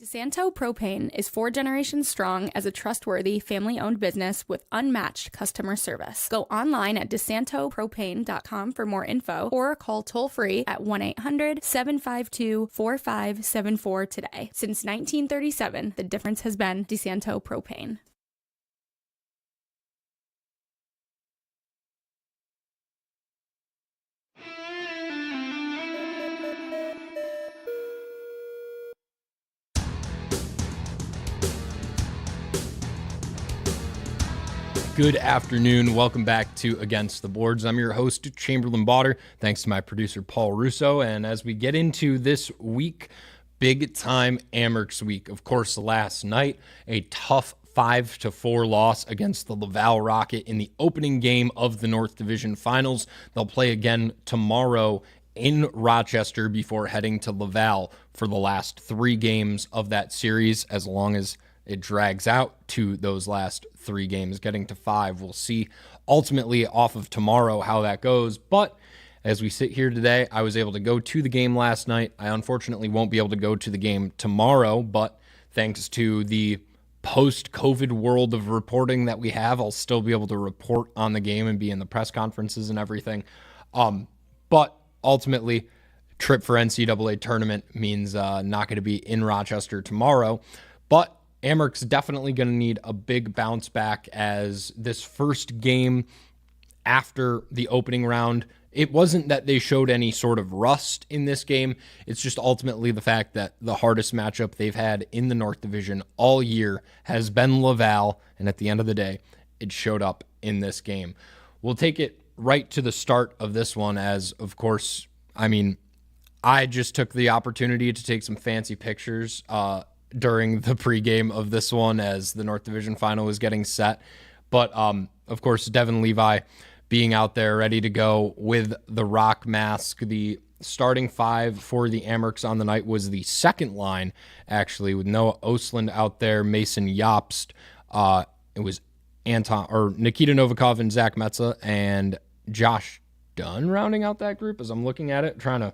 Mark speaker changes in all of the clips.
Speaker 1: DeSanto Propane is 4 generations strong as a trustworthy, family-owned business with unmatched customer service. Go online at DeSantoPropane.com for more info or call toll-free at 1-800-752-4574 today. Since 1937, the difference has been DeSanto Propane.
Speaker 2: Good afternoon. Welcome back to Against the Boards. I'm your host, Chamberlain Bauder. Thanks to my producer, Paul Russo. And as we get into this week, big time Amerks week. Of course, last night, a tough 5-4 loss against the Laval Rocket in the opening game of the North Division Finals. They'll play again tomorrow in Rochester before heading to Laval for the last 3 games of that series, as long as it drags out to those last 3 games, getting to 5. We'll see ultimately off of tomorrow how that goes. But as we sit here today, I was able to go to the game last night. I unfortunately won't be able to go to the game tomorrow, but thanks to the post-COVID world of reporting that we have, I'll still be able to report on the game and be in the press conferences and everything. But ultimately, trip for NCAA tournament means not going to be in Rochester tomorrow. But Amerks definitely going to need a big bounce back, as this first game after the opening round, it wasn't that they showed any sort of rust in this game. It's just ultimately the fact that the hardest matchup they've had in the North Division all year has been Laval, and at the end of the day, it showed up in this game. We'll take it right to the start of this one, as, of course, I just took the opportunity to take some fancy pictures during the pregame of this one as the North Division final was getting set. But, of course, Devin Levi being out there ready to go with the rock mask. The starting 5 for the Amerks on the night was the second line, actually, with Noah Osland out there, Mason Jobst. It was Nikita Novikov and Zach Metza and Josh Dunn rounding out that group as I'm looking at it, trying to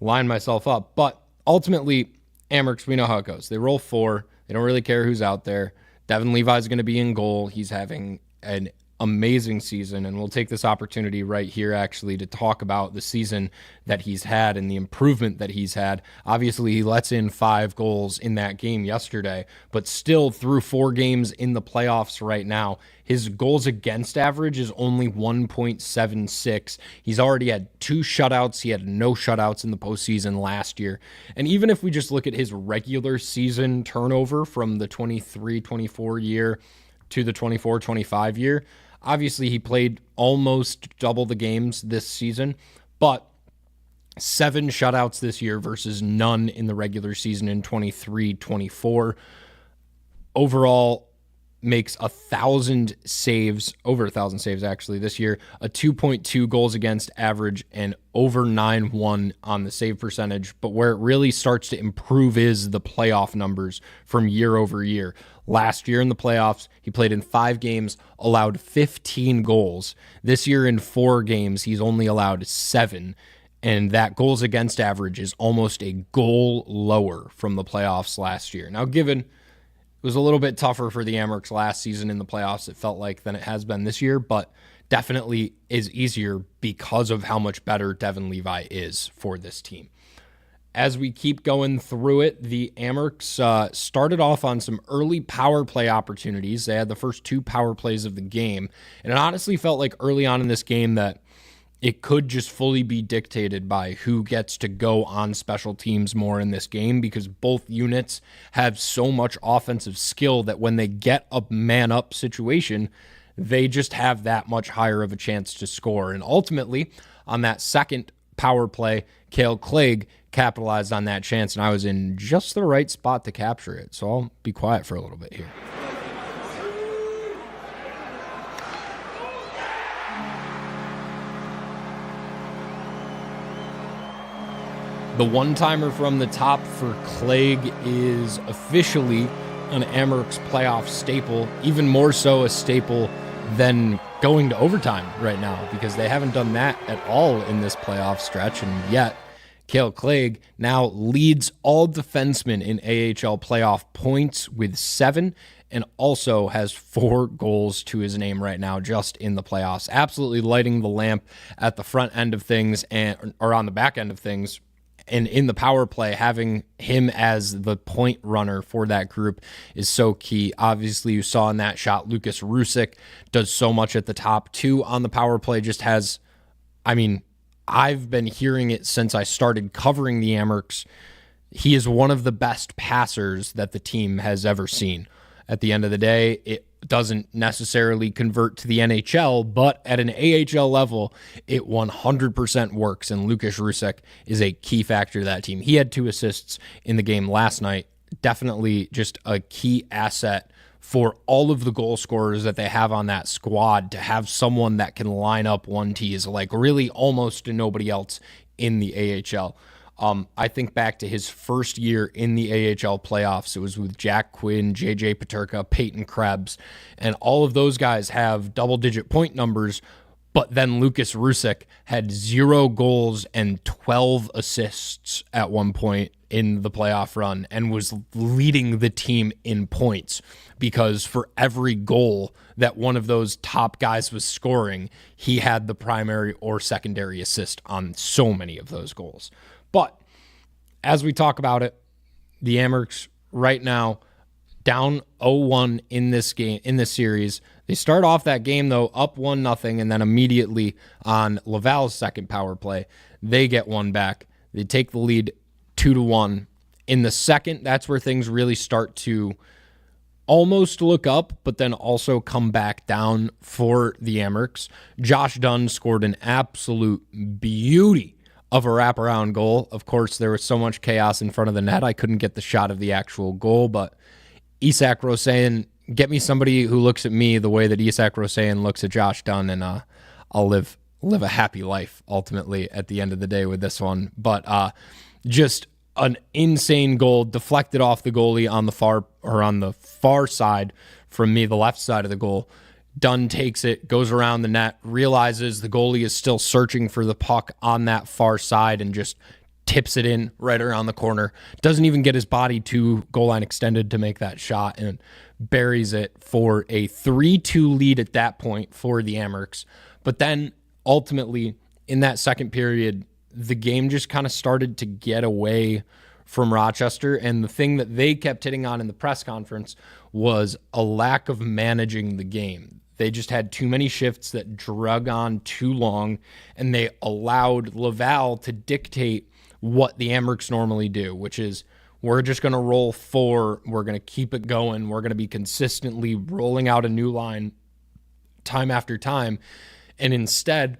Speaker 2: line myself up. But ultimately, Amerks, we know how it goes. They roll 4. They don't really care who's out there. Devin Levi's going to be in goal. He's having an amazing season, and we'll take this opportunity right here actually to talk about the season that he's had and the improvement that he's had. Obviously, he lets in 5 goals in that game yesterday, but still through 4 games in the playoffs right now, his goals against average is only 1.76. He's already had 2 shutouts. He had no shutouts in the postseason last year. And even if we just look at his regular season turnover from the 23-24 year to the 24-25 year, obviously he played almost double the games this season, but 7 shutouts this year versus none in the regular season in 23-24. Overall, makes 1,000 saves, over 1,000 saves actually this year, a 2.2 goals against average, and over 9-1 on the save percentage. But where it really starts to improve is the playoff numbers from year over year. Last year in the playoffs, he played in 5 games, allowed 15 goals. This year in 4 games, he's only allowed 7. And that goals against average is almost a goal lower from the playoffs last year. Now, given it was a little bit tougher for the Amerks last season in the playoffs, it felt like, than it has been this year, but definitely is easier because of how much better Devin Levi is for this team. As we keep going through it, the Amerks started off on some early power play opportunities. They had the first 2 power plays of the game, and it honestly felt like early on in this game that it could just fully be dictated by who gets to go on special teams more in this game, because both units have so much offensive skill that when they get a man-up situation, they just have that much higher of a chance to score. And ultimately, on that second power play, Cale Clegg capitalized on that chance, and I was in just the right spot to capture it. So I'll be quiet for a little bit here. The one-timer from the top for Clegg is officially an Amerks playoff staple, even more so a staple than going to overtime right now, because they haven't done that at all in this playoff stretch, and yet Cale Clegg now leads all defensemen in AHL playoff points with 7 and also has 4 goals to his name right now just in the playoffs. Absolutely lighting the lamp at the front end of things or on the back end of things. And in the power play, having him as the point runner for that group is so key. Obviously, you saw in that shot, Lucas Rusick does so much at the top too on the power play. Just has, I've been hearing it since I started covering the Amerks. He is one of the best passers that the team has ever seen. At the end of the day, it doesn't necessarily convert to the NHL, but at an AHL level, it 100% works, and Lucas Rusick is a key factor to that team. He had 2 assists in the game last night. Definitely just a key asset for all of the goal scorers that they have on that squad, to have someone that can line up 1Ts like really almost to nobody else in the AHL. I think back to his first year in the AHL playoffs. It was with Jack Quinn, JJ Peterka, Peyton Krebs, and all of those guys have double-digit point numbers, but then Lucas Rusick had 0 goals and 12 assists at one point in the playoff run and was leading the team in points, because for every goal that one of those top guys was scoring, he had the primary or secondary assist on so many of those goals. But as we talk about it, the Amerks right now down 0-1 in this game, in this series. They start off that game though up 1-0, and then immediately on Laval's second power play, they get one back. They take the lead 2-1. In the second, that's where things really start to almost look up, but then also come back down for the Amerks. Josh Dunn scored an absolute beauty of a wraparound goal. Of course, there was so much chaos in front of the net, I couldn't get the shot of the actual goal, but Isak Roseyan, get me somebody who looks at me the way that Isak Roseyan looks at Josh Dunn, and I'll live a happy life ultimately at the end of the day with this one. But just an insane goal, deflected off the goalie on the far side from me, the left side of the goal. Dunn takes it, goes around the net, realizes the goalie is still searching for the puck on that far side, and just tips it in right around the corner. Doesn't even get his body to goal line extended to make that shot, and buries it for a 3-2 lead at that point for the Amerks. But then ultimately in that second period, the game just kind of started to get away from Rochester, and the thing that they kept hitting on in the press conference was a lack of managing the game. They just had too many shifts that drug on too long, and they allowed Laval to dictate what the Amerks normally do, which is, we're just going to roll 4, we're going to keep it going, we're going to be consistently rolling out a new line time after time. And instead,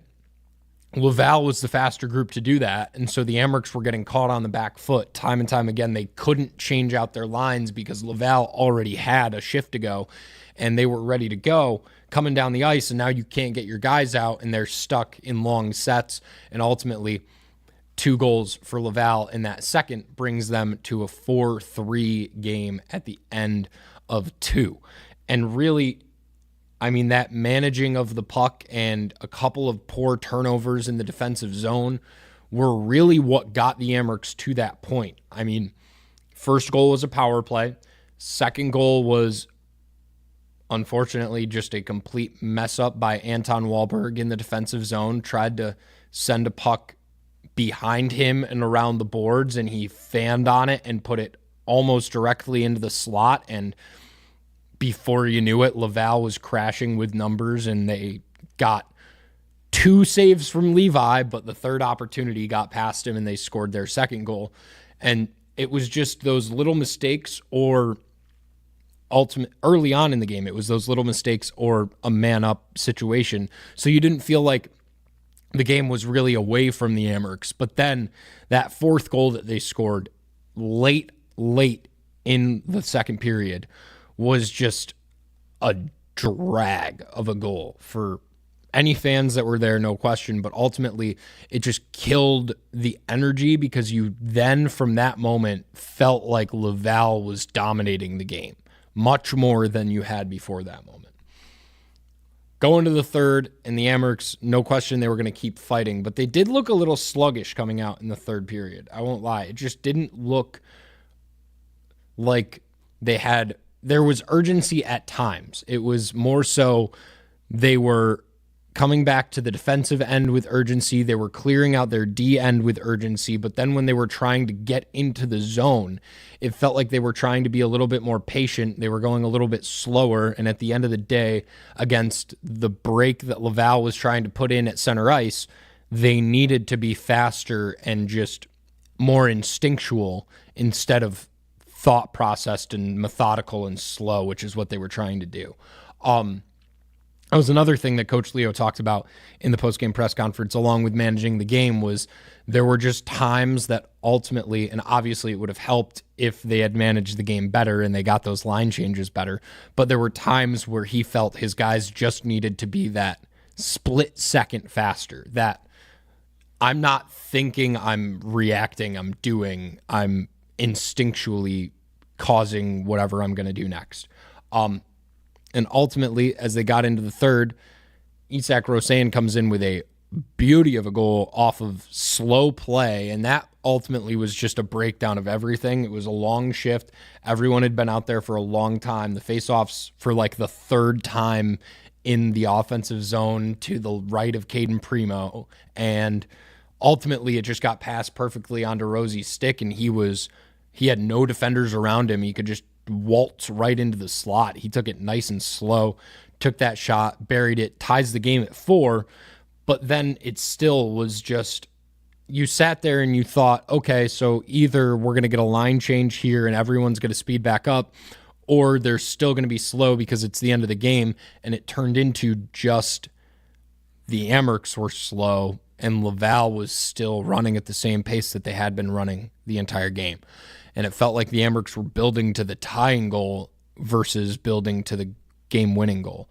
Speaker 2: Laval was the faster group to do that, and so the Amerks were getting caught on the back foot time and time again. They couldn't change out their lines because Laval already had a shift to go, and they were ready to go coming down the ice, and now you can't get your guys out, and they're stuck in long sets. And ultimately, 2 goals for Laval in that second brings them to a 4-3 game at the end of 2. And really, that managing of the puck and a couple of poor turnovers in the defensive zone were really what got the Amerks to that point. First goal was a power play. Second goal was, unfortunately, just a complete mess up by Anton Wahlberg in the defensive zone. Tried to send a puck behind him and around the boards, and he fanned on it and put it almost directly into the slot, and before you knew it, Laval was crashing with numbers, and they got 2 saves from Levi, but the third opportunity got past him, and they scored their second goal. And it was just those little mistakes, or early on in the game, it was those little mistakes or a man-up situation. So you didn't feel like the game was really away from the Amerks. But then that 4th goal that they scored late in the second period was just a drag of a goal for any fans that were there, no question. But ultimately, it just killed the energy, because you then, from that moment, felt like Laval was dominating the game much more than you had before that moment. Go into the third, and the Amerks, no question, they were going to keep fighting. But they did look a little sluggish coming out in the third period. I won't lie. It just didn't look like there was urgency at times. It was more so they were coming back to the defensive end with urgency. They were clearing out their D end with urgency. But then when they were trying to get into the zone, it felt like they were trying to be a little bit more patient. They were going a little bit slower. And at the end of the day, against the break that Laval was trying to put in at center ice, they needed to be faster and just more instinctual instead of thought processed and methodical and slow, which is what they were trying to do. That was another thing that Coach Leo talked about in the post-game press conference, along with managing the game, was there were just times that ultimately, and obviously it would have helped if they had managed the game better and they got those line changes better, but there were times where he felt his guys just needed to be that split second faster, that I'm not thinking, I'm reacting, I'm instinctually causing whatever I'm going to do next. And ultimately, as they got into the third, Isak Rosen comes in with a beauty of a goal off of slow play, and that ultimately was just a breakdown of everything. It was a long shift. Everyone had been out there for a long time. The faceoffs for like the third time in the offensive zone to the right of Caden Primo, and ultimately it just got passed perfectly onto Rosie's stick, and he had no defenders around him. He could just waltz right into the slot. He took it nice and slow, took that shot, buried it, ties the game at 4, but then it still was just, you sat there and you thought, okay, so either we're going to get a line change here and everyone's going to speed back up, or they're still going to be slow because it's the end of the game, and it turned into just the Amerks were slow and Laval was still running at the same pace that they had been running the entire game. And it felt like the Amerks were building to the tying goal versus building to the game-winning goal.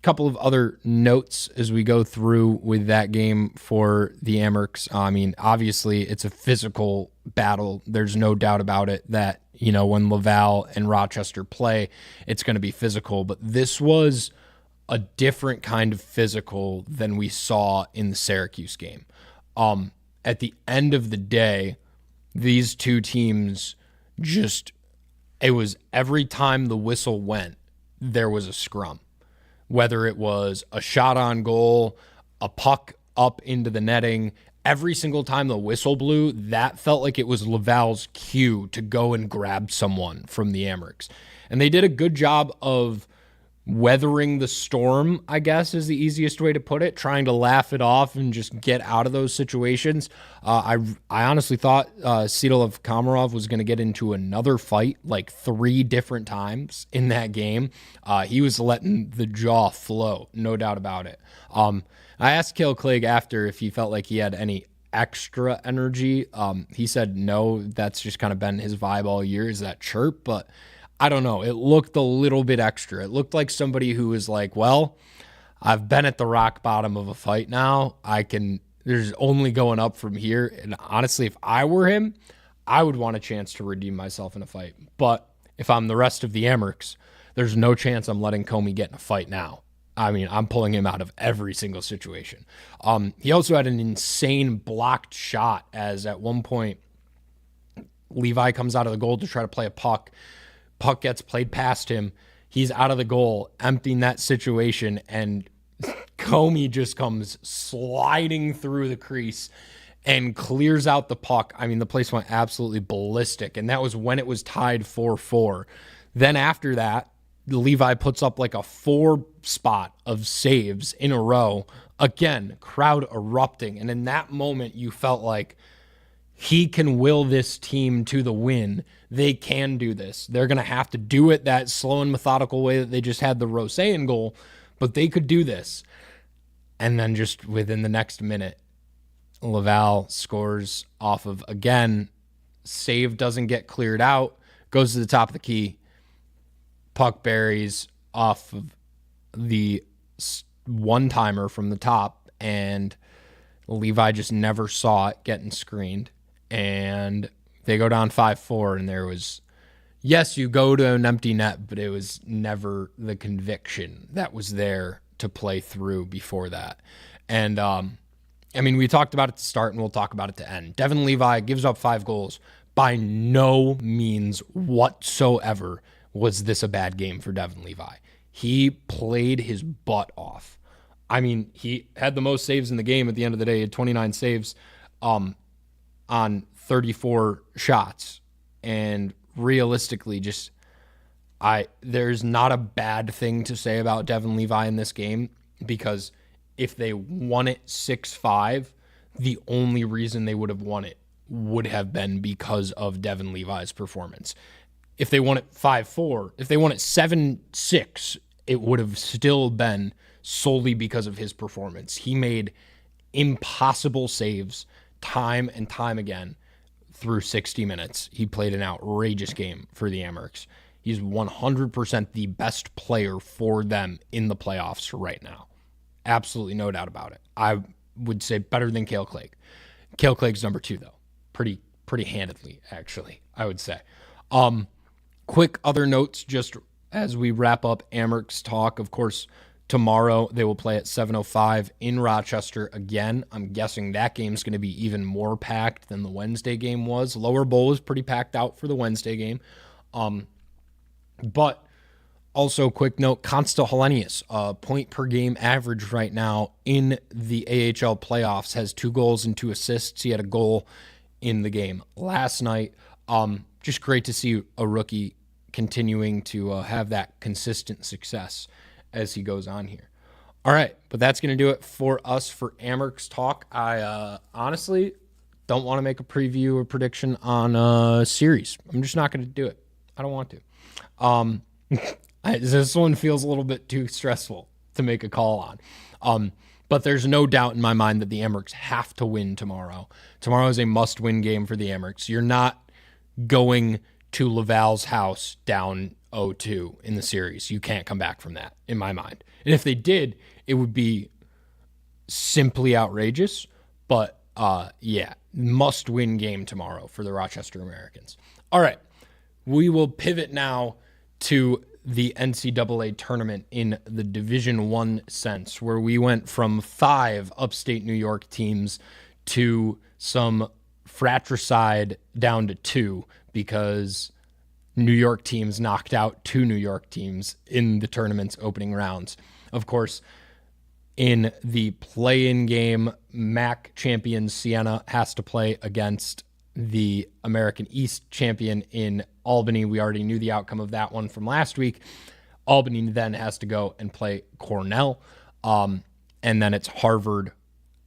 Speaker 2: Couple of other notes as we go through with that game for the Amerks. I mean, obviously, it's a physical battle. There's no doubt about it that, when Laval and Rochester play, it's going to be physical. But this was a different kind of physical than we saw in the Syracuse game. At the end of the day, these two teams it was every time the whistle went, there was a scrum. Whether it was a shot on goal, a puck up into the netting, every single time the whistle blew, that felt like it was Laval's cue to go and grab someone from the Amerks. And they did a good job of weathering the storm, I guess is the easiest way to put it, trying to laugh it off and just get out of those situations. I honestly thought Sidolov Komarov was going to get into another fight like 3 different times in that game. He was letting the jaw flow, no doubt about it. I asked Cale Clegg after if he felt like he had any extra energy. He said no, that's just kind of been his vibe all year, is that chirp, but I don't know. It looked a little bit extra. It looked like somebody who was like, well, I've been at the rock bottom of a fight now. There's only going up from here. And honestly, if I were him, I would want a chance to redeem myself in a fight. But if I'm the rest of the Amerks, there's no chance I'm letting Comey get in a fight now. I mean, I'm pulling him out of every single situation. He also had an insane blocked shot, as at one point, Levi comes out of the goal to try to play a puck. Puck gets played past him. He's out of the goal, emptying that situation, and Comey just comes sliding through the crease and clears out the puck. I mean, the place went absolutely ballistic, and that was when it was tied 4-4. Then after that, Levi puts up like a 4 spot of saves in a row. Again, crowd erupting, and in that moment, you felt like he can will this team to the win. They can do this. They're going to have to do it that slow and methodical way that they just had the Rosen goal, but they could do this. And then just within the next minute, Laval scores off of, again, save doesn't get cleared out, goes to the top of the key, puck buries off of the one-timer from the top, and Levi just never saw it getting screened. And they go down 5-4, and yes, you go to an empty net, but it was never the conviction that was there to play through before that. And, we talked about it to start, and we'll talk about it to end. Devin Levi gives up 5 goals. By no means whatsoever was this a bad game for Devin Levi. He played his butt off. He had the most saves in the game at the end of the day. He had 29 saves on 34 shots. And realistically, there's not a bad thing to say about Devin Levi in this game, because if they won it 6-5, the only reason they would have won it would have been because of Devin Levi's performance. If they won it 5-4, if they won it 7-6, it would have still been solely because of his performance. He made impossible saves time and time again through 60 minutes. He played an outrageous game for the Amerks. He's 100% the best player for them in the playoffs right now. Absolutely no doubt about it. I would say better than Cale Clegg. Cale Clegg's number 2, though. Pretty handedly, actually, I would say. Quick other notes just as we wrap up Amerks talk. Of course, tomorrow they will play at 7:05 in Rochester again. I'm guessing that game's going to be even more packed than the Wednesday game was. Lower Bowl was pretty packed out for the Wednesday game. But also, quick note, Consta Hellenius, point per game average right now in the AHL playoffs, has 2 goals and 2 assists. He had a goal in the game last night. Just great to see a rookie continuing to have that consistent success as he goes on here. All right, but that's going to do it for us for Amerks talk. I honestly don't want to make a preview or prediction on a series. I'm just not going to do it. I don't want to. This one feels a little bit too stressful to make a call on. But there's no doubt in my mind that the Amerks have to win tomorrow. Tomorrow is a must-win game for the Amerks. You're not going to Laval's house down 0-2 in the series. You can't come back from that, in my mind. And if they did, it would be simply outrageous. But, must-win game tomorrow for the Rochester Americans. All right, we will pivot now to the NCAA tournament in the Division I sense, where we went from 5 upstate New York teams to some fratricide down to 2 because New York teams knocked out 2 New York teams in the tournament's opening rounds. Of course, in the play-in game, MAC champion Siena has to play against the American East champion in Albany. We already knew the outcome of that one from last week. Albany then has to go and play Cornell. And then it's Harvard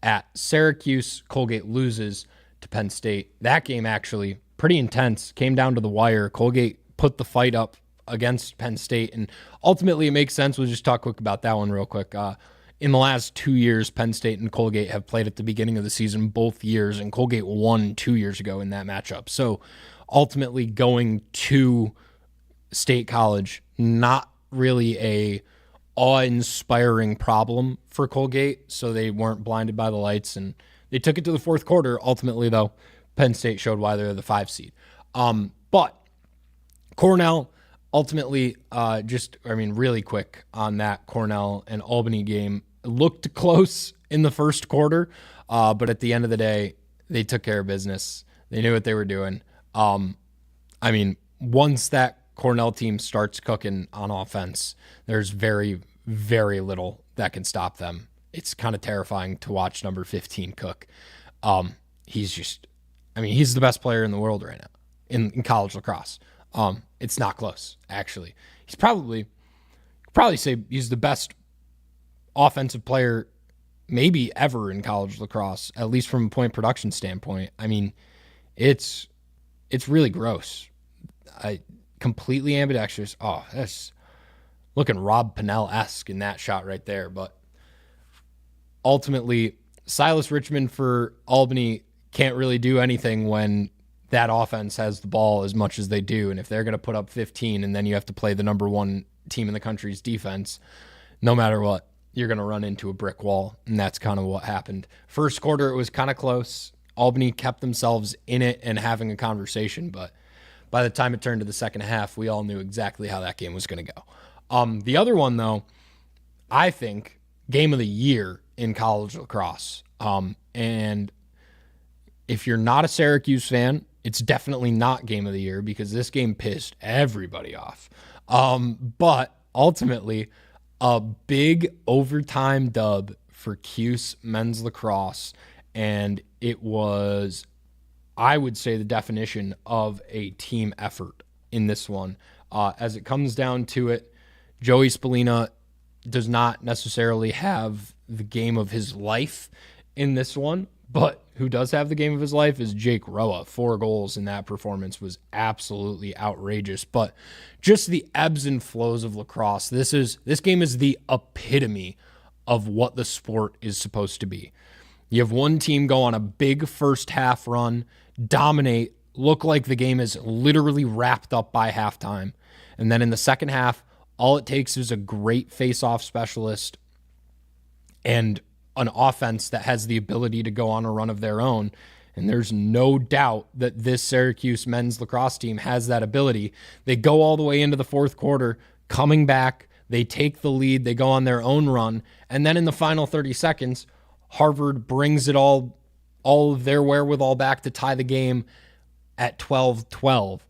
Speaker 2: at Syracuse. Colgate loses to Penn State. That game actually pretty intense. Came down to the wire. Colgate put the fight up against Penn State. And ultimately it makes sense. We'll just talk quick about that one real quick. In the last 2 years, Penn State and Colgate have played at the beginning of the season both years, and Colgate won 2 years ago in that matchup. So ultimately going to State College, not really a awe-inspiring problem for Colgate, so they weren't blinded by the lights, and they took it to the fourth quarter. Ultimately, though, Penn State showed why they're the 5 seed. But Cornell, ultimately, really quick on that Cornell and Albany game, looked close in the first quarter, but at the end of the day, they took care of business. They knew what they were doing. Once that Cornell team starts cooking on offense, there's very, very little that can stop them. It's kind of terrifying to watch number 15 cook. He's the best player in the world right now in college lacrosse. It's not close, actually. He's probably say he's the best offensive player maybe ever in college lacrosse, at least from a point production standpoint. It's really gross. Completely ambidextrous. Oh, that's looking Rob Pennell-esque in that shot right there. But ultimately, Silas Richmond for Albany can't really do anything when that offense has the ball as much as they do. And if they're going to put up 15 and then you have to play the number 1 team in the country's defense, no matter what, you're going to run into a brick wall. And that's kind of what happened. First quarter, it was kind of close. Albany kept themselves in it and having a conversation, but by the time it turned to the second half, we all knew exactly how that game was going to go. The other one, though, I think game of the year in college lacrosse. And if you're not a Syracuse fan, it's definitely not game of the year because this game pissed everybody off. But ultimately, a big overtime dub for Cuse men's lacrosse. And it was, I would say, the definition of a team effort in this one. As it comes down to it, Joey Spallina does not necessarily have the game of his life in this one, but who does have the game of his life is Jake Roa. 4 goals in that performance was absolutely outrageous. But just the ebbs and flows of lacrosse. This game is the epitome of what the sport is supposed to be. You have one team go on a big first half run, dominate, look like the game is literally wrapped up by halftime. And then in the second half, all it takes is a great face-off specialist and an offense that has the ability to go on a run of their own. And there's no doubt that this Syracuse men's lacrosse team has that ability. They go all the way into the fourth quarter, coming back, they take the lead, they go on their own run, and then in the final 30 seconds, Harvard brings it all of their wherewithal back to tie the game at 12-12.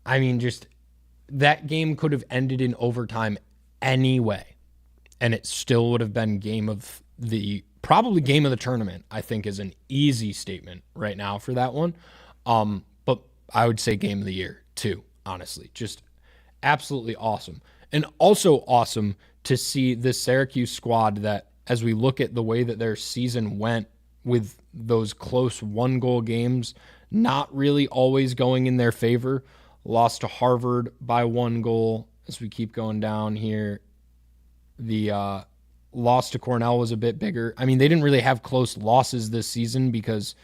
Speaker 2: I mean, just that game could have ended in overtime anyway, and it still would have been probably game of the tournament, I think, is an easy statement right now for that one. But I would say game of the year too, honestly. Just absolutely awesome. And also awesome to see this Syracuse squad that, as we look at the way that their season went with those close 1-goal games, not really always going in their favor, lost to Harvard by 1 goal. As we keep going down here, the loss to Cornell was a bit bigger. I mean, they didn't really have close losses this season because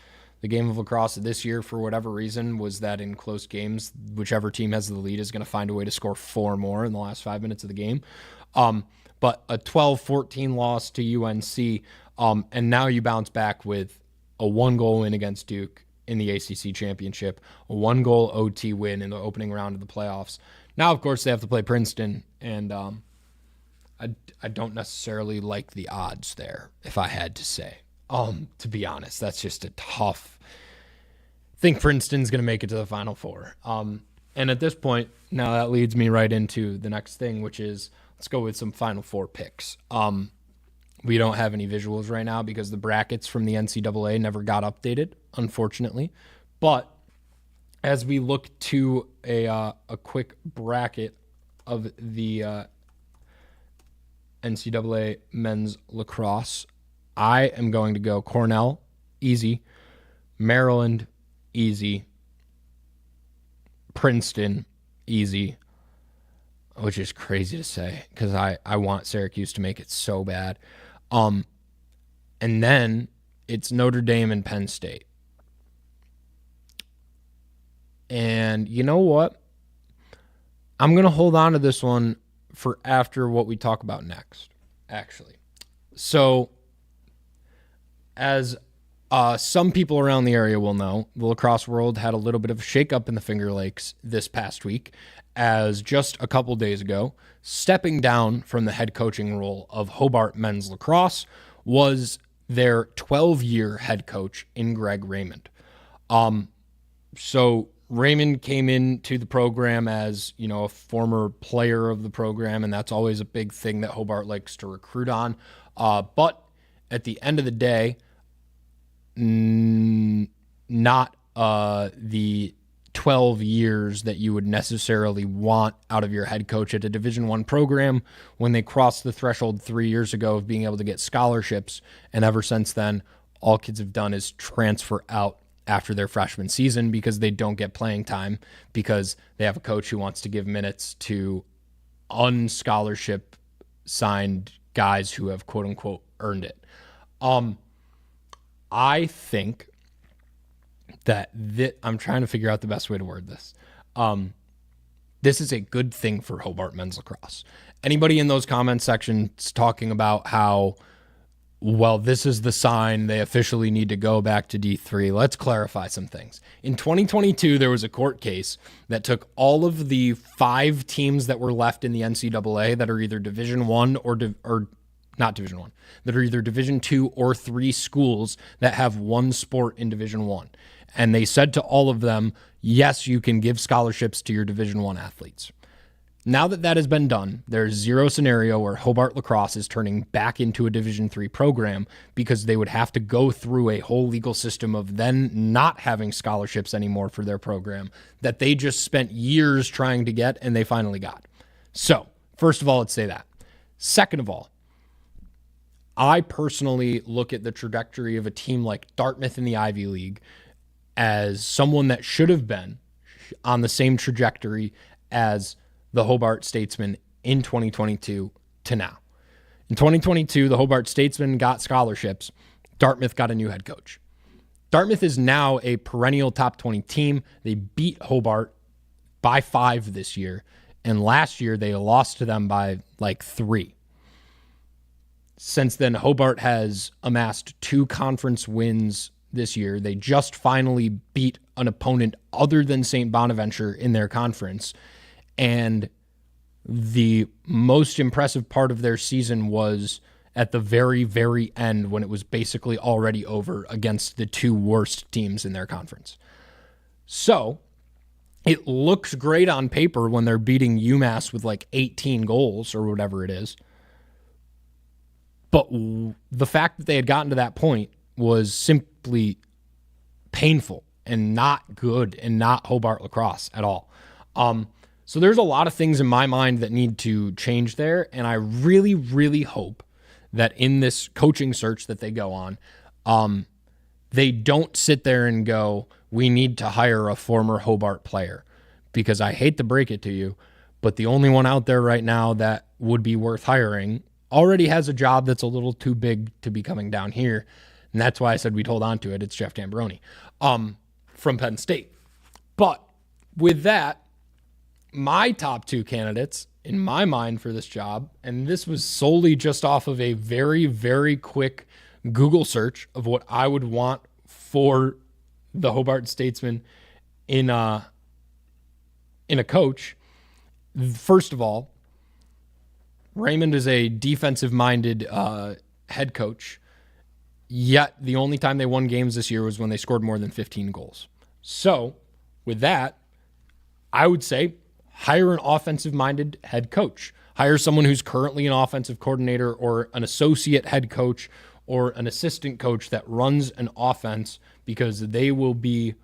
Speaker 2: the game of lacrosse this year, for whatever reason, was that in close games, whichever team has the lead is going to find a way to score 4 more in the last 5 minutes of the game. But a 12-14 loss to UNC, and now you bounce back with a 1-goal win against Duke in the ACC championship, a 1-goal OT win in the opening round of the playoffs. Now, of course, they have to play Princeton, and I don't necessarily like the odds there, if I had to say. To be honest, that's just a tough. I think Princeton's going to make it to the Final Four. And at this point, now that leads me right into the next thing, which is let's go with some Final Four picks. We don't have any visuals right now because the brackets from the NCAA never got updated, unfortunately. But as we look to a quick bracket of the NCAA men's lacrosse, I am going to go Cornell, easy. Maryland, easy. Princeton, easy. Which is crazy to say because I want Syracuse to make it so bad. And then it's Notre Dame and Penn State. And you know what? I'm going to hold on to this one for after what we talk about next, actually. So, as some people around the area will know, the lacrosse world had a little bit of a shakeup in the Finger Lakes this past week, as just a couple days ago, stepping down from the head coaching role of Hobart men's lacrosse was their 12-year head coach in Greg Raymond. So Raymond came into the program as, a former player of the program, and that's always a big thing that Hobart likes to recruit on. But at the end of the day, not the 12 years that you would necessarily want out of your head coach at a Division I program when they crossed the threshold 3 years ago of being able to get scholarships. And ever since then, all kids have done is transfer out after their freshman season because they don't get playing time because they have a coach who wants to give minutes to unscholarship signed guys who have quote unquote earned it. I think that I'm trying to figure out the best way to word this. This is a good thing for Hobart men's lacrosse. Anybody in those comment sections talking about how well, this is the sign they officially need to go back to D3. Let's clarify some things. In 2022, there was a court case that took all of the 5 teams that were left in the NCAA that are either Division I or not Division I, that are either Division II or III schools that have one sport in Division I. And they said to all of them, yes, you can give scholarships to your Division I athletes. Now that that has been done, there's zero scenario where Hobart Lacrosse is turning back into a Division III program because they would have to go through a whole legal system of then not having scholarships anymore for their program that they just spent years trying to get and they finally got. So, first of all, let's say that. Second of all, I personally look at the trajectory of a team like Dartmouth in the Ivy League as someone that should have been on the same trajectory as the Hobart Statesmen in 2022 to now. In 2022, the Hobart Statesmen got scholarships. Dartmouth got a new head coach. Dartmouth is now a perennial top 20 team. They beat Hobart by 5 this year, and last year they lost to them by like 3. Since then, Hobart has amassed 2 conference wins this year. They just finally beat an opponent other than St. Bonaventure in their conference. And the most impressive part of their season was at the very, very end when it was basically already over against the 2 worst teams in their conference. So it looks great on paper when they're beating UMass with like 18 goals or whatever it is. But the fact that they had gotten to that point was simply painful and not good and not Hobart Lacrosse at all. So there's a lot of things in my mind that need to change there, and I really, really hope that in this coaching search that they go on, they don't sit there and go, we need to hire a former Hobart player, because I hate to break it to you, but the only one out there right now that would be worth hiring already has a job that's a little too big to be coming down here, and that's why I said we'd hold on to it. It's Jeff Tambroni from Penn State. But with that, my top 2 candidates in my mind for this job, and this was solely just off of a very, very quick Google search of what I would want for the Hobart Statesmen in a coach. First of all, Raymond is a defensive-minded head coach, yet the only time they won games this year was when they scored more than 15 goals. So, with that, I would say hire an offensive-minded head coach. Hire someone who's currently an offensive coordinator or an associate head coach or an assistant coach that runs an offense, because they will be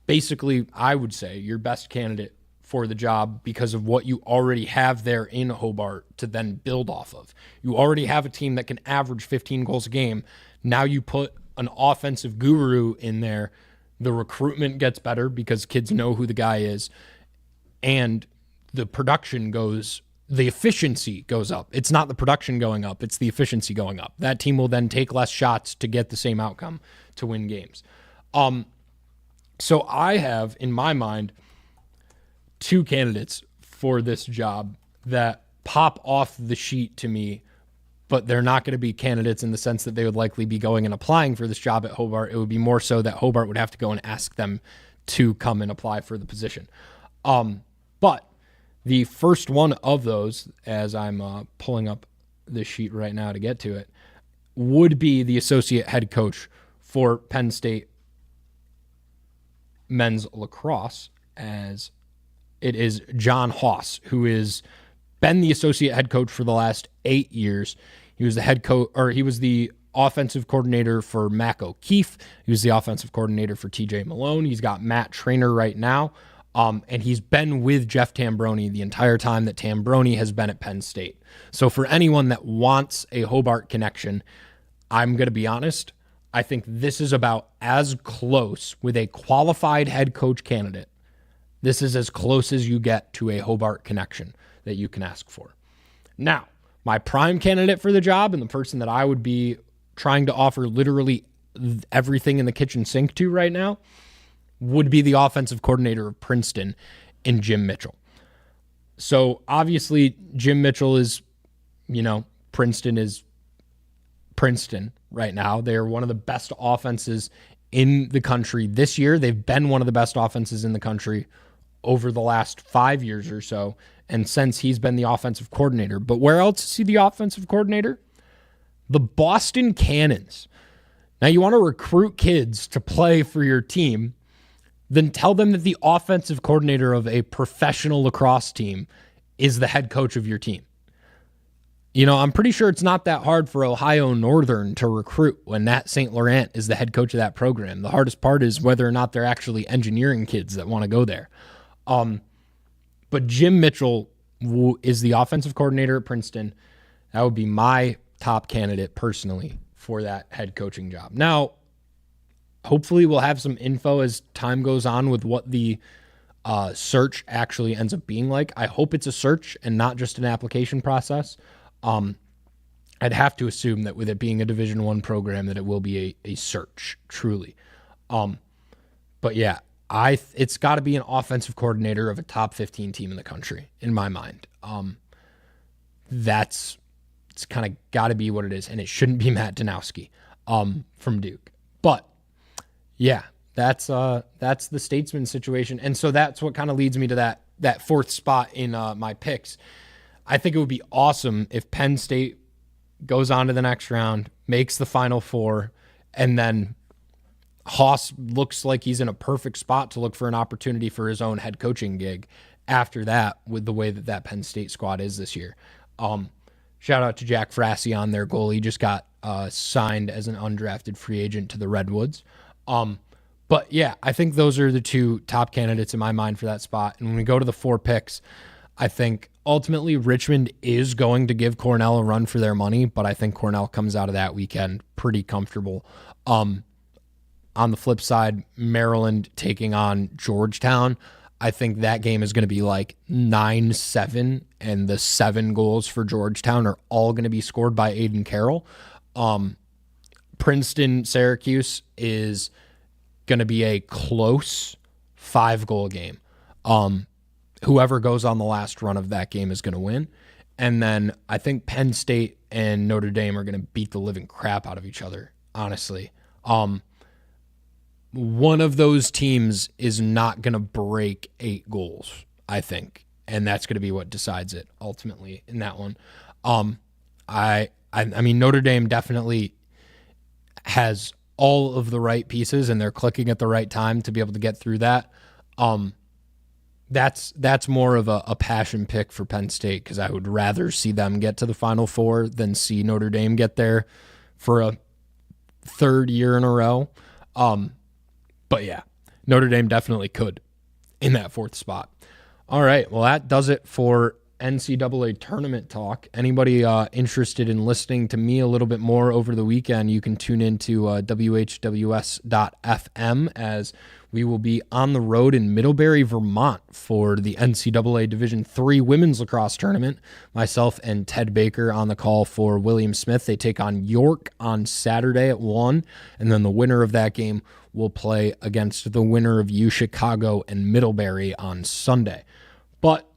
Speaker 2: basically, I would say, your best candidate for the job because of what you already have there in Hobart to then build off of. You already have a team that can average 15 goals a game. Now you put an offensive guru in there. The recruitment gets better because kids know who the guy is. And the the efficiency goes up. It's not the production going up, it's the efficiency going up. That team will then take less shots to get the same outcome to win games. So I have, in my mind, 2 candidates for this job that pop off the sheet to me, but they're not going to be candidates in the sense that they would likely be going and applying for this job at Hobart. It would be more so that Hobart would have to go and ask them to come and apply for the position. But the first one of those, as I'm pulling up the sheet right now to get to it, would be the associate head coach for Penn State men's lacrosse, as it is John Haas, who has been the associate head coach for the last 8 years. He was the head coach, or he was the offensive coordinator for Mac O'Keefe. He was the offensive coordinator for TJ Malone. He's got Matt Trainer right now. And he's been with Jeff Tambroni the entire time that Tambroni has been at Penn State. So for anyone that wants a Hobart connection, I'm going to be honest, I think this is about as close with a qualified head coach candidate. This is as close as you get to a Hobart connection that you can ask for. Now, my prime candidate for the job and the person that I would be trying to offer literally everything in the kitchen sink to right now would be the offensive coordinator of Princeton in Jim Mitchell. So obviously Jim Mitchell is, Princeton is Princeton right now. They're one of the best offenses in the country this year. They've been one of the best offenses in the country over the last 5 years or so, and since he's been the offensive coordinator. But where else is he the offensive coordinator? The Boston Cannons. Now, you want to recruit kids to play for your team, then tell them that the offensive coordinator of a professional lacrosse team is the head coach of your team. You know, I'm pretty sure it's not that hard for Ohio Northern to recruit when Nat St. Laurent is the head coach of that program. The hardest part is whether or not they're actually engineering kids that want to go there. But Jim Mitchell is the offensive coordinator at Princeton. That would be my top candidate personally for that head coaching job. Now, hopefully we'll have some info as time goes on with what the search actually ends up being like. I hope it's a search and not just an application process. I'd have to assume that with it being a Division I program that it will be a search, truly. But yeah, it's got to be an offensive coordinator of a top 15 team in the country, in my mind. It's kind of got to be what it is, and it shouldn't be Matt Danowski from Duke. But yeah, that's the Statesman situation, and so that's what kind of leads me to that fourth spot in my picks. I think it would be awesome if Penn State goes on to the next round, makes the Final Four, and then Haas looks like he's in a perfect spot to look for an opportunity for his own head coaching gig after that with the way that Penn State squad is this year. Shout out to Jack Frassion, their goalie. He just got signed as an undrafted free agent to the Redwoods. But yeah, I think those are the two top candidates in my mind for that spot. And when we go to the 4 picks, I think ultimately Richmond is going to give Cornell a run for their money, but I think Cornell comes out of that weekend pretty comfortable. On the flip side, Maryland taking on Georgetown, I think that game is going to be like 9-7, and the 7 goals for Georgetown are all going to be scored by Aiden Carroll. Princeton, Syracuse is going to be a close 5-goal game. Whoever goes on the last run of that game is going to win. And then I think Penn State and Notre Dame are going to beat the living crap out of each other, honestly. One of those teams is not going to break 8 goals, I think. And that's going to be what decides it ultimately in that one. I mean, Notre Dame definitely has all of the right pieces, and they're clicking at the right time to be able to get through that. That's more of a passion pick for Penn State, because I would rather see them get to the Final Four than see Notre Dame get there for a 3rd year in a row. But yeah, Notre Dame definitely could in that 4th spot. All right, well, that does it for NCAA tournament talk. Anybody interested in listening to me a little bit more over the weekend, you can tune into WHWS.FM, as we will be on the road in Middlebury, Vermont for the NCAA Division III Women's Lacrosse Tournament. Myself and Ted Baker on the call for William Smith. They take on York on Saturday at 1, and then the winner of that game will play against the winner of UChicago and Middlebury on Sunday. But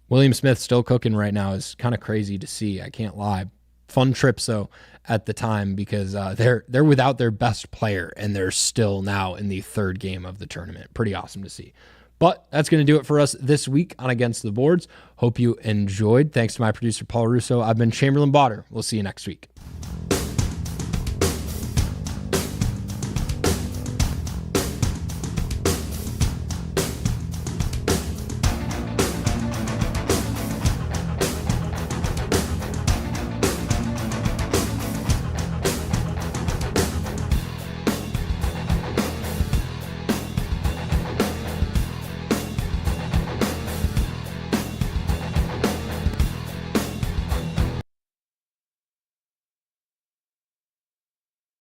Speaker 2: William Smith still cooking right now is kind of crazy to see. I can't lie. Fun trips though at the time, because they're without their best player, and they're still now in the 3rd game of the tournament. Pretty awesome to see. But that's going to do it for us this week on Against the Boards. Hope you enjoyed. Thanks to my producer Paul Russo. I've been Chamberlain Bauder. We'll see you next week.